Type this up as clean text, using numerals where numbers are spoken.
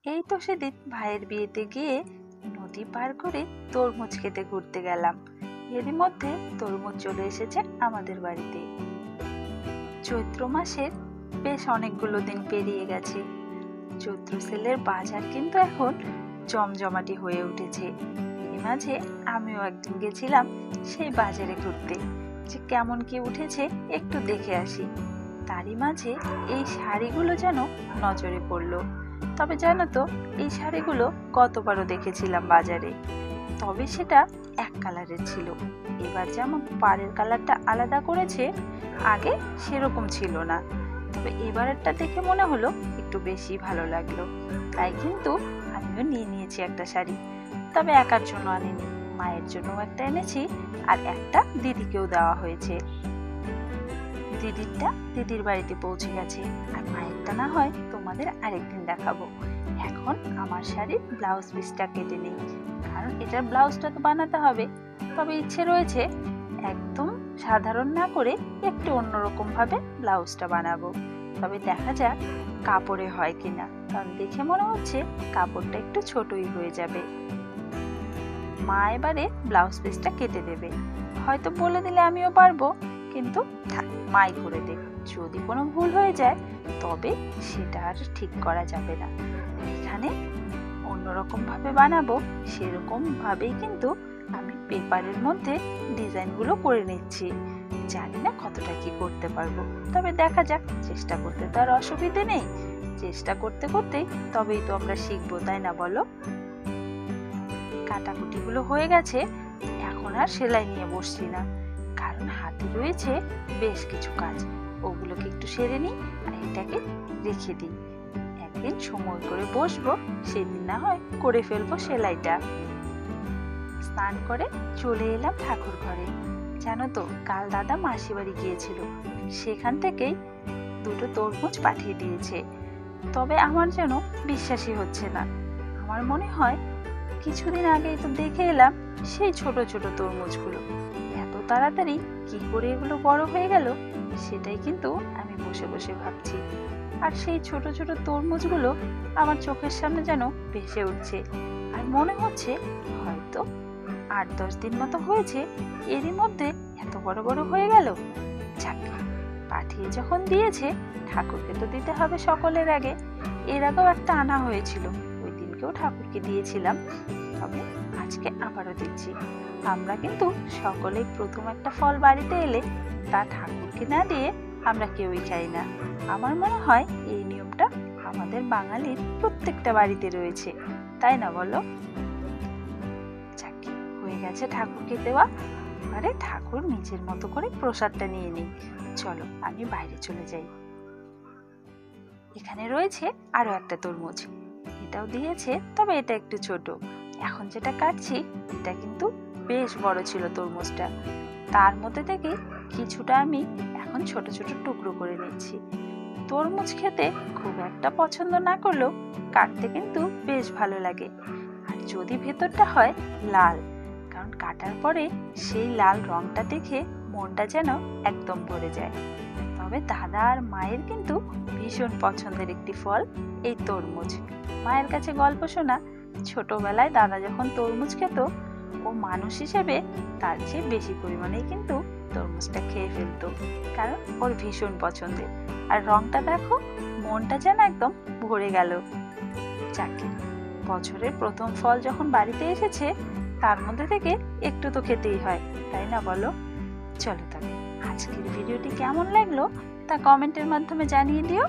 এই তো সেদিন ভাইয়ের বিয়েতে গিয়ে নদী পার করে তরমুজ খেতে ঘুরতে গেলাম। এরই মধ্যে তরমুজ চলে এসেছে আমাদের বাড়িতে। চৈত্র মাসের বেশ অনেকগুলো দিন পেরিয়ে গেছে। চৈত্র সেলের বাজার কিন্তু এখন জমজমাটি হয়ে উঠেছে। এর মাঝে আমিও একদিন গেছিলাম সেই বাজারে ঘুরতে, যে কেমন কি উঠেছে একটু দেখে আসি। তারই মাঝে এই শাড়িগুলো যেন নজরে পড়লো। তবে জানো তো, এই শাড়িগুলো গতবারও দেখেছিলাম বাজারে, তবে সেটা এক কালারের ছিল। এবার যেমন পাড়ের কালারটা আলাদা করেছে, আগে সেরকম ছিল না। তবে এবারেরটা দেখে মনে হলো একটু বেশি ভালো লাগলো, তাই কিন্তু আমিও নিয়ে নিয়েছি একটা শাড়ি। তবে একার জন্য আনিনি, মায়ের জন্য একটা এনেছি, আর একটা দিদিকেও দেওয়া হয়েছে। দিদিরটা দিদির বাড়িতে পৌঁছে গেছে, আর মায়েরটা না হয় তোমাদের আরেকদিন দেখাবো। এখন আমার শাড়ির ব্লাউজ পিসটা কেটে নেই, কারণ এটার ব্লাউজটা তো বানাতে হবে। তবে ইচ্ছে রয়েছে একদম সাধারণ না করে একটু অন্যরকম ভাবে ব্লাউজটা বানাবো। তবে দেখা যাক কাপড়ে হয় কিনা, কারণ দেখে মনে হচ্ছে কাপড়টা একটু ছোটই হয়ে যাবে। মা এবারে ব্লাউজ পিসটা কেটে দেবে, হয়তো বলে দিলে আমিও পারবো, কিন্তু থাক, মাই করে দেখ। যদি কোনো ভুল হয়ে যায় তবে সেটা আর ঠিক করা যাবে না। এখানে অন্যরকম ভাবে বানাবো, সেরকম ভাবেই কিন্তু আমি পেপারের মধ্যে ডিজাইনগুলো করে নিচ্ছি। জানি না কতটা কি করতে পারবো, তবে দেখা যাক। চেষ্টা করতে তো আর অসুবিধে নেই, চেষ্টা করতে করতেই তবেই তো আমরা শিখবো, তাই না বলো? কাটাকুটিগুলো হয়ে গেছে, এখন আর সেলাই নিয়ে বসছি না, কারণ হাতে রয়েছে বেশ কিছু কাজ। ওগুলোকে একটু সেরে নিই, আর এটাকে রেখে দিই। একদিন সময় করে বসবো, সেদিন না হয় করে ফেলবো সেলাইটা। স্নান করে চলে এলাম ঠাকুর ঘরে। জানো তো, কাল দাদা মাসি বাড়ি গিয়েছিল, সেখান থেকেই দুটো তরমুজ পাঠিয়ে দিয়েছে। তবে আমার যেন বিশ্বাসই হচ্ছে না। আমার মনে হয় কিছুদিন আগেই তো দেখে এলাম সেই ছোট ছোট তরমুজগুলো, এত তাড়াতাড়ি কি করে এগুলো বড় হয়ে গেল, সেটাই কিন্তু আমি বসে বসে ভাবছি। আর সেই ছোট ছোট তরমুজগুলো আমার চোখের সামনে যেন ভেসে উঠছে, আর মনে হচ্ছে হয়তো 8-10 দিন মতো হয়েছে, এরই মধ্যে এত বড় বড় হয়ে গেল। যাকে পাঠিয়ে যখন দিয়েছে, ঠাকুরকে তো দিতে হবে সকলের আগে। এর আগেও একটা আনা হয়েছিল, ওই দিনকেও ঠাকুরকে দিয়েছিলাম, তবে আজকে আবারও দিচ্ছি। আমরা কিন্তু সকলেই প্রথম একটা ফল বাড়িতে এলে তা ঠাকুরকে না দিয়ে আমরা কেউই খাই না। আমার মনে হয় এই নিয়মটা আমাদের বাঙালির প্রত্যেকটা বাড়িতে রয়েছে, তাই না বলো? যাকে হয়ে গেছে ঠাকুরকে দেওয়া, এবারে ঠাকুর নিজের মতো করে প্রসাদটা নিয়ে নিই। চলো আমি বাইরে চলে যাই। এখানে রয়েছে আরো একটা তরমুজ, এটাও দিয়েছে, তবে এটা একটু ছোট। এখন যেটা কাটছি এটা কিন্তু বেশ বড় ছিল তরমুজটা, তার মধ্যে থেকে কিছুটা আমি এখন ছোট ছোট টুকরো করে নিচ্ছি। তরমুজ খেতে খুব একটা পছন্দ না করলেও কাটতে কিন্তু বেশ ভালো লাগে, আর যদি ভেতরটা হয় লাল, কারণ কাটার পরে সেই লাল রংটা দেখে মনটা যেন একদম ভরে যায়। তবে দাদা আর মায়ের কিন্তু ভীষণ পছন্দের একটি ফল এই তরমুজ। মায়ের কাছে গল্প শোনা, ছোটবেলায় দাদা যখন তরমুজ খেত, ও মানুষ হিসেবে তার চেয়ে বেশি পরিমাণেই কিন্তু তরমুজটা খেয়ে ফেলতো, কারণ ওর ভীষণ পছন্দের। আর রংটা দেখো, মনটা যেন একদম ভরে গেল। যাকে বছরের প্রথম ফল যখন বাড়িতে এসেছে, তার মধ্যে থেকে একটু তো খেতেই হয়, তাই না বলো? চলো তবে আজকের ভিডিওটি কেমন লাগলো তা কমেন্টের মাধ্যমে জানিয়ে দিও।